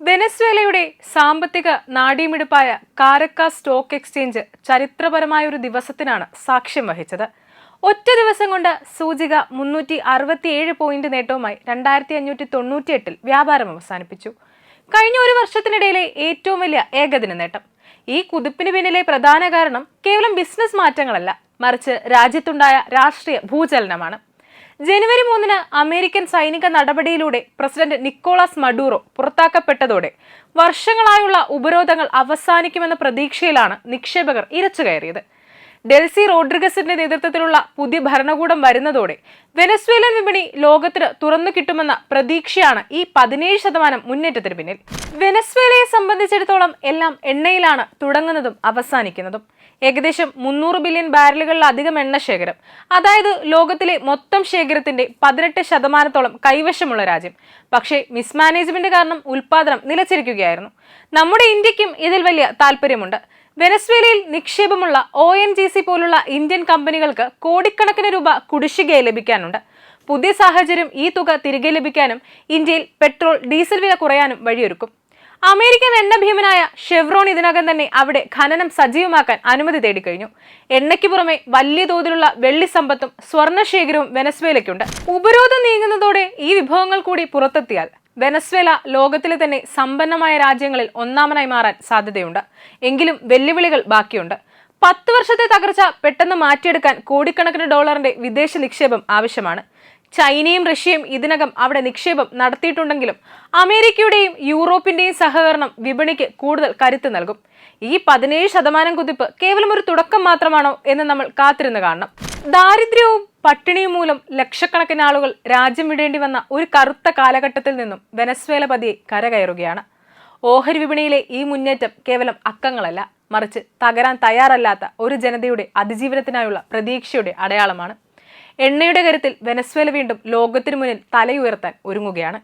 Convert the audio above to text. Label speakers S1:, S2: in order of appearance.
S1: വെനസ്വേലയുടെ സാമ്പത്തിക നാഡീമിടിപ്പായ കാരക്കാസ് stock exchange ചരിത്രപരമായ ഒരു ദിവസത്തിനാണ് സാക്ഷ്യം വഹിച്ചത്. ഒറ്റ ദിവസം കൊണ്ട് സൂചിക 367 പോയിന്റ് നേട്ടവുമായി 2598 വ്യാപാരം അവസാനിപ്പിച്ചു. കഴിഞ്ഞ ഒരു വർഷത്തിനിടയിലെ ഏറ്റവും വലിയ ഏകദിന നേട്ടം. ഈ കുതിപ്പിന് പിന്നിലെ പ്രധാന കാരണം കേവലം ബിസിനസ് മാറ്റങ്ങളല്ല, മറിച്ച് രാജ്യത്തുണ്ടായ രാഷ്ട്രീയ ഭൂചലനമാണ്. ജനുവരി 3 അമേരിക്കൻ സൈനിക നടപടിയിലൂടെ പ്രസിഡന്റ് നിക്കോളാസ് മഡൂറോ പുറത്താക്കപ്പെട്ടതോടെ വർഷങ്ങളായുള്ള ഉപരോധങ്ങൾ അവസാനിക്കുമെന്ന പ്രതീക്ഷയിലാണ് നിക്ഷേപകർ ഇരച്ചുകയറിയത്. ഡെൽസി റോഡ്രിഗസിന്റെ നേതൃത്വത്തിലുള്ള പുതിയ ഭരണകൂടം വരുന്നതോടെ വെനസ്വേലൻ വിപണി ലോകത്തിന് തുറന്നു കിട്ടുമെന്ന പ്രതീക്ഷയാണ് ഈ 17% മുന്നേറ്റത്തിന് പിന്നിൽ. വെനസ്വേലയെ സംബന്ധിച്ചിടത്തോളം എല്ലാം എണ്ണയിലാണ് തുടങ്ങുന്നതും അവസാനിക്കുന്നതും. ഏകദേശം 300 ബില്യൺ ബാരലുകളിലധികം എണ്ണ ശേഖരം, അതായത് ലോകത്തിലെ മൊത്തം ശേഖരത്തിന്റെ 18% കൈവശമുള്ള രാജ്യം. പക്ഷേ മിസ്മാനേജ്മെന്റ് കാരണം ഉൽപാദനം നിലച്ചിരിക്കുകയായിരുന്നു. നമ്മുടെ ഇന്ത്യക്കും ഇതിൽ വലിയ താല്പര്യമുണ്ട്. വെനസ്വേലയിൽ നിക്ഷേപമുള്ള ONGC പോലുള്ള ഇന്ത്യൻ കമ്പനികൾക്ക് കോടിക്കണക്കിന് രൂപ കുടിശ്ശികയായി ലഭിക്കാനുണ്ട്. പുതിയ സാഹചര്യം ഈ തുക തിരികെ ലഭിക്കാനും ഇന്ത്യയിൽ പെട്രോൾ ഡീസൽ വില കുറയാനും വഴിയൊരുക്കും. അമേരിക്കൻ എണ്ണ ഭീമനായ ഷെവ്രോൺ ഇതിനകം തന്നെ അവിടെ ഖനനം സജീവമാക്കാൻ അനുമതി തേടിക്കഴിഞ്ഞു. എണ്ണയ്ക്ക് പുറമെ വലിയ തോതിലുള്ള വെള്ളി സമ്പത്തും സ്വർണ്ണശേഖരവും വെനസ്വേലയ്ക്കുണ്ട്. ഉപരോധം നീങ്ങുന്നതോടെ ഈ വിഭവങ്ങൾ കൂടി പുറത്തെത്തിയാൽ വെനസ്വേല ലോകത്തിലെ തന്നെ സമ്പന്നമായ രാജ്യങ്ങളിൽ ഒന്നാമനായി മാറാൻ സാധ്യതയുണ്ട്. എങ്കിലും വെല്ലുവിളികൾ ബാക്കിയുണ്ട്. 10 വർഷത്തെ തകർച്ച പെട്ടെന്ന് മാറ്റിയെടുക്കാൻ കോടിക്കണക്കിന് ഡോളറിന്റെ വിദേശ നിക്ഷേപം ആവശ്യമാണ്. ചൈനയും റഷ്യയും ഇതിനകം അവിടെ നിക്ഷേപം നടത്തിയിട്ടുണ്ടെങ്കിലും അമേരിക്കയുടെയും യൂറോപ്പിന്റെയും സഹകരണം വിപണിക്ക് കൂടുതൽ കരുത്ത് നൽകും. ഈ 17% കുതിപ്പ് കേവലം ഒരു തുടക്കം മാത്രമാണോ എന്ന് നമ്മൾ കാത്തിരുന്ന് കാണണം. ദാരിദ്ര്യവും പട്ടിണിയും മൂലം ലക്ഷക്കണക്കിന് ആളുകൾ രാജ്യം വിടേണ്ടി വന്ന ഒരു കറുത്ത കാലഘട്ടത്തിൽ നിന്നും വെനസ്വേല പതിയെ കരകയറുകയാണ്. ഓഹരി വിപണിയിലെ ഈ മുന്നേറ്റം കേവലം അക്കങ്ങളല്ല, മറിച്ച് തകരാൻ തയ്യാറല്ലാത്ത ഒരു ജനതയുടെ അതിജീവനത്തിനായുള്ള പ്രതീക്ഷയുടെ അടയാളമാണ്. എണ്ണയുടെ കരുത്തിൽ വെനസ്വേല വീണ്ടും ലോകത്തിനു മുന്നിൽ തലയുയർത്താൻ ഒരുങ്ങുകയാണ്.